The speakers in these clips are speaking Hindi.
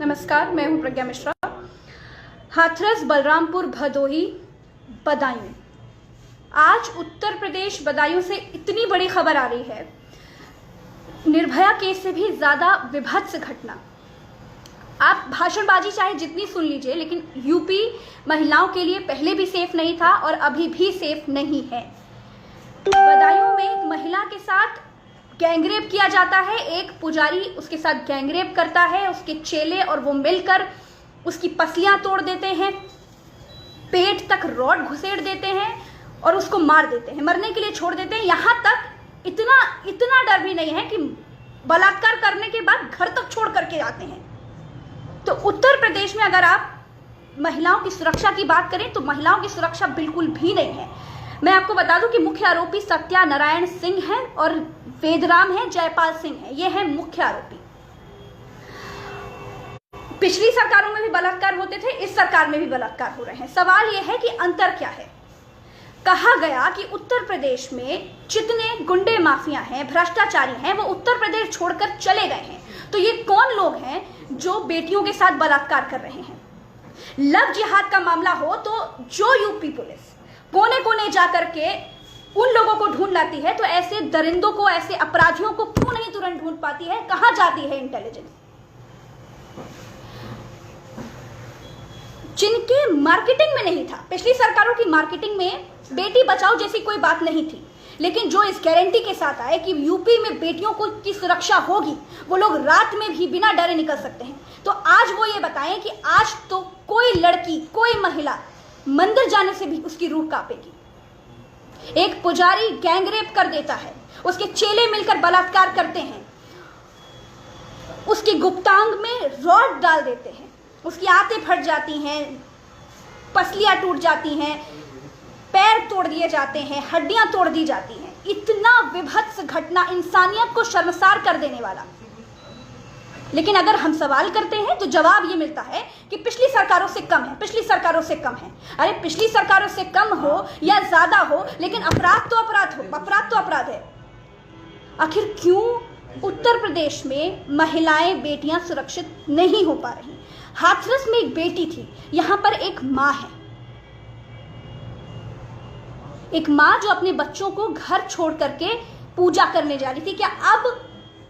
नमस्कार, मैं हूं प्रज्ञा मिश्रा। हाथरस, बलरामपुर, भदोही, बदायूं। आज उत्तर प्रदेश बदायूं से इतनी बड़ी खबर आ रही है, निर्भया केस से भी ज्यादा विभत्स घटना। आप भाषणबाजी चाहे जितनी सुन लीजिए, लेकिन यूपी महिलाओं के लिए पहले भी सेफ नहीं था और अभी भी सेफ नहीं है। बदायूं में एक महिला के साथ गैंगरेप किया जाता है, एक पुजारी उसके साथ गैंगरेप करता है, उसके चेले और वो मिलकर उसकी पसलियां तोड़ देते हैं, पेट तक रॉड घुसेड़ देते हैं और उसको मार देते हैं, मरने के लिए छोड़ देते हैं। यहां तक इतना डर भी नहीं है कि बलात्कार करने के बाद घर तक छोड़ करके आते हैं। तो उत्तर प्रदेश में अगर आप महिलाओं की सुरक्षा की बात करें तो महिलाओं की सुरक्षा बिल्कुल भी नहीं है। मैं आपको बता दूं कि मुख्य आरोपी सत्यानारायण सिंह है और वेदराम है, जयपाल सिंह है, ये है मुख्य आरोपी। पिछली सरकारों में भी बलात्कार होते थे, इस सरकार में भी बलात्कार हो रहे हैं। सवाल यह है कि अंतर क्या है। कहा गया कि उत्तर प्रदेश में जितने गुंडे माफिया हैं, भ्रष्टाचारी हैं, वो उत्तर प्रदेश छोड़कर चले गए हैं। तो ये कौन लोग हैं जो बेटियों के साथ बलात्कार कर रहे हैं? लव जिहाद का मामला हो तो जो यूपी पुलिस कोने कोने जाकर के उन लोगों को ढूंढ लाती है, तो ऐसे दरिंदों को, ऐसे अपराधियों को क्यों नहीं तुरंत ढूंढ पाती है? कहां जाती है इंटेलिजेंस? जिनके मार्केटिंग में नहीं था, पिछली सरकारों की मार्केटिंग में बेटी बचाओ जैसी कोई बात नहीं थी, लेकिन जो इस गारंटी के साथ आए कि यूपी में बेटियों को की सुरक्षा होगी, वो लोग रात में भी बिना डरे निकल सकते हैं। तो आज वो ये बताएं कि आज तो कोई लड़की, कोई महिला मंदिर जाने से भी उसकी रूह कांपेगी। एक पुजारी गैंगरेप कर देता है, उसके चेले मिलकर बलात्कार करते हैं, उसकी गुप्तांग में रॉड डाल देते हैं, उसकी आंतें फट जाती हैं, पसलियां टूट जाती हैं, पैर तोड़ दिए जाते हैं, हड्डियां तोड़ दी जाती हैं। इतना विभत्स घटना, इंसानियत को शर्मसार कर देने वाला। लेकिन अगर हम सवाल करते हैं तो जवाब ये मिलता है कि पिछली सरकारों से कम है, पिछली सरकारों से कम है। अरे पिछली सरकारों से कम हो या ज्यादा हो, लेकिन अपराध तो अपराध हो, अपराध तो अपराध है। आखिर क्यों उत्तर प्रदेश में महिलाएं, बेटियां सुरक्षित नहीं हो पा रही? हाथरस में एक बेटी थी, यहां पर एक मां है, एक मां जो अपने बच्चों को घर छोड़ करके पूजा करने जा रही थी। क्या अब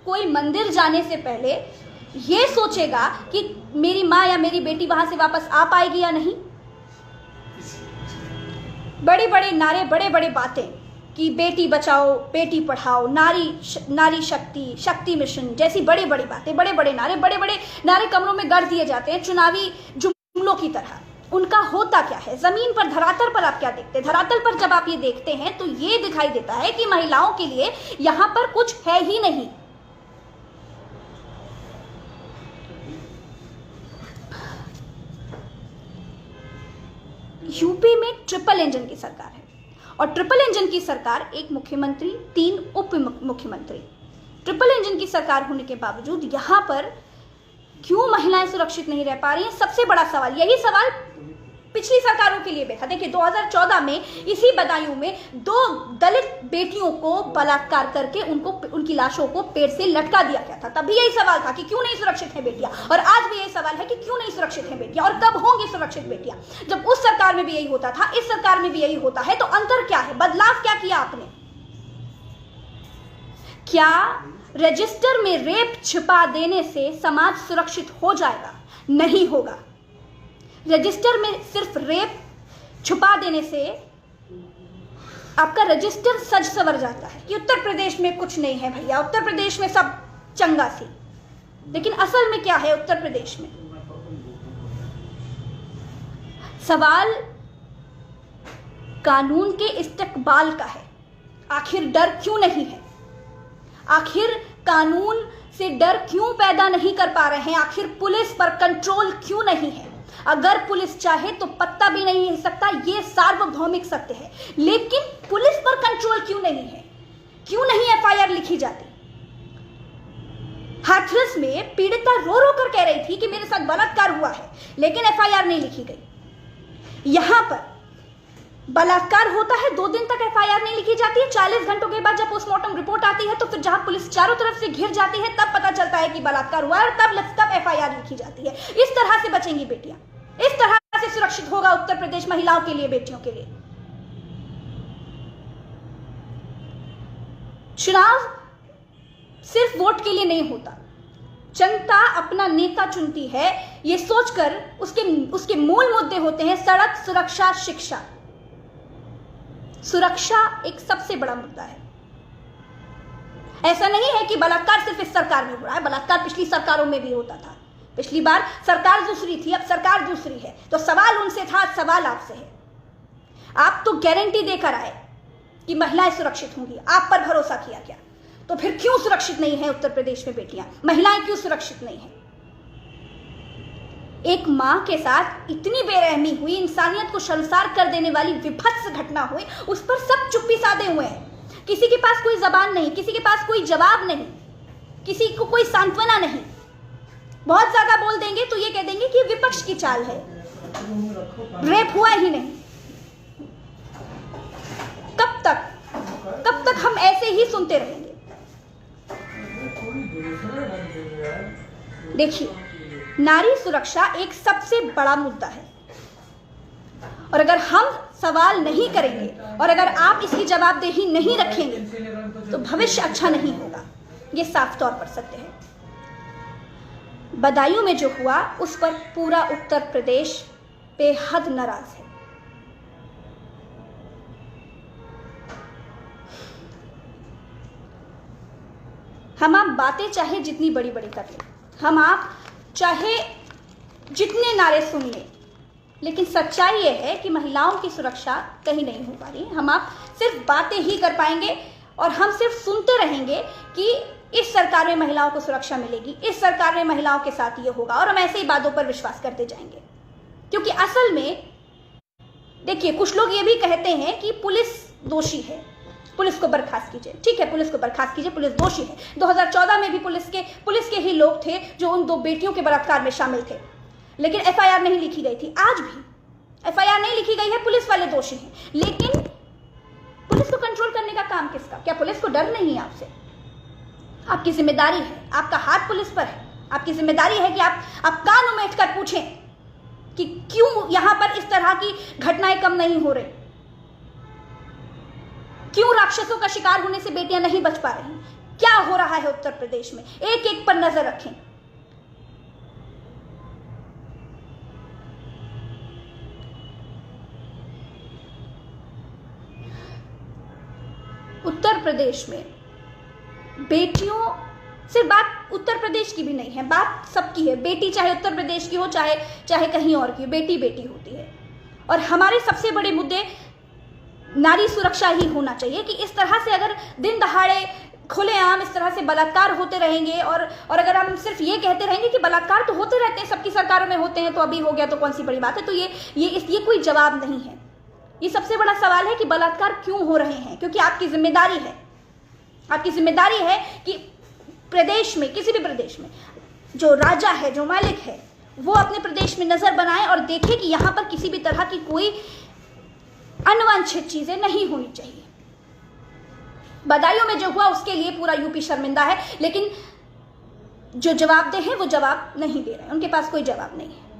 कोई मंदिर जाने से पहले ये सोचेगा कि मेरी मां या मेरी बेटी वहां से वापस आ पाएगी या नहीं? बड़े बड़े नारे, बड़े बड़े बातें कि बेटी बचाओ, बेटी पढ़ाओ, नारी शक्ति, शक्ति मिशन जैसी बड़ी बड़ी बातें, बड़े बड़े नारे कमरों में गढ़ दिए जाते हैं चुनावी जुमलों की तरह। उनका होता क्या है जमीन पर, धरातल पर? आप क्या देखते हैं? धरातल पर जब आप ये देखते हैं तो ये दिखाई देता है कि महिलाओं के लिए यहां पर कुछ है ही नहीं। यूपी में ट्रिपल इंजन की सरकार है और ट्रिपल इंजन की सरकार, एक मुख्यमंत्री, 3 उप मुख्यमंत्री। ट्रिपल इंजन की सरकार होने के बावजूद यहां पर क्यों महिलाएं सुरक्षित नहीं रह पा रही हैं? सबसे बड़ा सवाल, यही सवाल पिछली सरकारों के लिए भी था। देखिए 2014 में इसी बदायूं में 2 दलित बेटियों को बलात्कार करके उनकी लाशों को पेड़ से लटका दिया गया था। तब भी यही सवाल था कि क्यों नहीं सुरक्षित है बेटियां, और आज भी यही सवाल है कि क्यों नहीं सुरक्षित है बेटियां और कब होंगी सुरक्षित बेटियां। जब उस सरकार में भी यही होता था, इस सरकार में भी यही होता है, तो अंतर क्या है? बदलाव क्या किया आपने? क्या रजिस्टर में रेप छिपा देने से समाज सुरक्षित हो जाएगा? नहीं होगा। रजिस्टर में सिर्फ रेप छुपा देने से आपका रजिस्टर सज सवर जाता है कि उत्तर प्रदेश में कुछ नहीं है भैया, उत्तर प्रदेश में सब चंगा सी। लेकिन असल में क्या है उत्तर प्रदेश में? सवाल कानून के इस्तेकबाल का है। आखिर डर क्यों नहीं है? आखिर कानून से डर क्यों पैदा नहीं कर पा रहे हैं? आखिर पुलिस पर कंट्रोल क्यों नहीं है? अगर पुलिस चाहे तो पत्ता भी नहीं हिल सकता, ये सार्वभौमिक सत्य है। लेकिन पुलिस पर कंट्रोल क्यों नहीं है? क्यों नहीं एफआईआर लिखी जाती? हाथरस में पीड़िता रो रो कर कह रही थी कि मेरे साथ बलात्कार हुआ है, लेकिन एफआईआर नहीं लिखी गई। यहां पर बलात्कार होता है, 2 दिन तक एफआईआर नहीं लिखी जाती है, 40 घंटों के बाद जब पोस्टमार्टम रिपोर्ट आती है तो फिर जहां पुलिस चारों तरफ से घिर जाती है तब पता चलता है कि बलात्कार हुआ है और तब एफआईआर लिखी जाती है। इस तरह से बचेंगी बेटियां, इस तरह से सुरक्षित होगा उत्तर प्रदेश महिलाओं के लिए, बेटियों के लिए। चुनाव सिर्फ वोट के लिए नहीं होता, जनता अपना नेता चुनती है ये सोचकर उसके मूल मुद्दे होते हैं सड़क सुरक्षा, शिक्षा। सुरक्षा एक सबसे बड़ा मुद्दा है। ऐसा नहीं है कि बलात्कार सिर्फ इस सरकार में हो रहा है, बलात्कार पिछली सरकारों में भी होता था। पिछली बार सरकार दूसरी थी, अब सरकार दूसरी है, तो सवाल उनसे था, सवाल आपसे है। आप तो गारंटी देकर आए कि महिलाएं सुरक्षित होंगी, आप पर भरोसा किया गया, तो फिर क्यों सुरक्षित नहीं है उत्तर प्रदेश में बेटियां, महिलाएं क्यों सुरक्षित नहीं है? एक मां के साथ इतनी बेरहमी हुई, इंसानियत को शर्मसार कर देने वाली विभत्स घटना हुई, उस पर सब चुप्पी साधे हुए हैं। किसी के पास कोई जबान नहीं, किसी के पास कोई जवाब नहीं, किसी को कोई सांत्वना नहीं। बहुत ज्यादा बोल देंगे तो ये कह देंगे कि विपक्ष की चाल है, रेप हुआ ही नहीं। कब तक हम ऐसे ही सुनते रहेंगे? देखिए, नारी सुरक्षा एक सबसे बड़ा मुद्दा है और अगर हम सवाल नहीं करेंगे और अगर आप इसकी जवाबदेही नहीं रखेंगे तो भविष्य अच्छा नहीं होगा, ये साफ तौर पर सत्य है। बदायूं में जो हुआ उस पर पूरा उत्तर प्रदेश बेहद नाराज है। हम आप बातें चाहे जितनी बड़ी बड़ी कर लें, हम आप चाहे जितने नारे सुन लें, लेकिन सच्चाई यह है कि महिलाओं की सुरक्षा कहीं नहीं हो पा रही। हम आप सिर्फ बातें ही कर पाएंगे और हम सिर्फ सुनते रहेंगे कि इस सरकार में महिलाओं को सुरक्षा मिलेगी, इस सरकार में महिलाओं के साथ ये होगा, और हम ऐसे ही बातों पर विश्वास करते जाएंगे। क्योंकि असल में देखिए, कुछ लोग ये भी कहते हैं कि पुलिस दोषी है, पुलिस को बर्खास्त कीजिए। ठीक है, पुलिस को बर्खास्त कीजिए, पुलिस दोषी है। 2014 में भी पुलिस के ही लोग थे जो उन 2 बेटियों के बलात्कार में शामिल थे, लेकिन एफआईआर नहीं लिखी गई थी। आज भी एफआईआर नहीं लिखी गई है, पुलिस वाले दोषी हैं। लेकिन पुलिस को कंट्रोल करने का काम किसका? क्या पुलिस को डर नहीं है आपसे? आपकी जिम्मेदारी है, आपका हाथ पुलिस पर है। आपकी जिम्मेदारी है कि आप कान उमेट कर पूछें कि क्यों यहां पर इस तरह की घटनाएं कम नहीं हो रही, क्यों राक्षसों का शिकार होने से बेटियां नहीं बच पा रही, क्या हो रहा है उत्तर प्रदेश में, एक एक पर नजर रखें। उत्तर प्रदेश में बेटियों, सिर्फ बात उत्तर प्रदेश की भी नहीं है, बात सबकी है। बेटी चाहे उत्तर प्रदेश की हो, चाहे कहीं और की, बेटी बेटी होती है। और हमारे सबसे बड़े मुद्दे नारी सुरक्षा ही होना चाहिए कि इस तरह से अगर दिन दहाड़े खुलेआम इस तरह से बलात्कार होते रहेंगे और अगर हम सिर्फ ये कहते रहेंगे कि बलात्कार तो होते रहते हैं, सबकी सरकारों में होते हैं, तो अभी हो गया तो कौन सी बड़ी बात है, तो ये कोई जवाब नहीं है। ये सबसे बड़ा सवाल है कि बलात्कार क्यों हो रहे हैं, क्योंकि आपकी जिम्मेदारी है, आपकी जिम्मेदारी है कि प्रदेश में, किसी भी प्रदेश में जो राजा है, जो मालिक है, वो अपने प्रदेश में नजर बनाए और देखे कि यहां पर किसी भी तरह की कोई अनवांछित चीजें नहीं होनी चाहिए। बदायूं में जो हुआ उसके लिए पूरा यूपी शर्मिंदा है, लेकिन जो जवाबदेह हैं वो जवाब नहीं दे रहे हैं, उनके पास कोई जवाब नहीं है।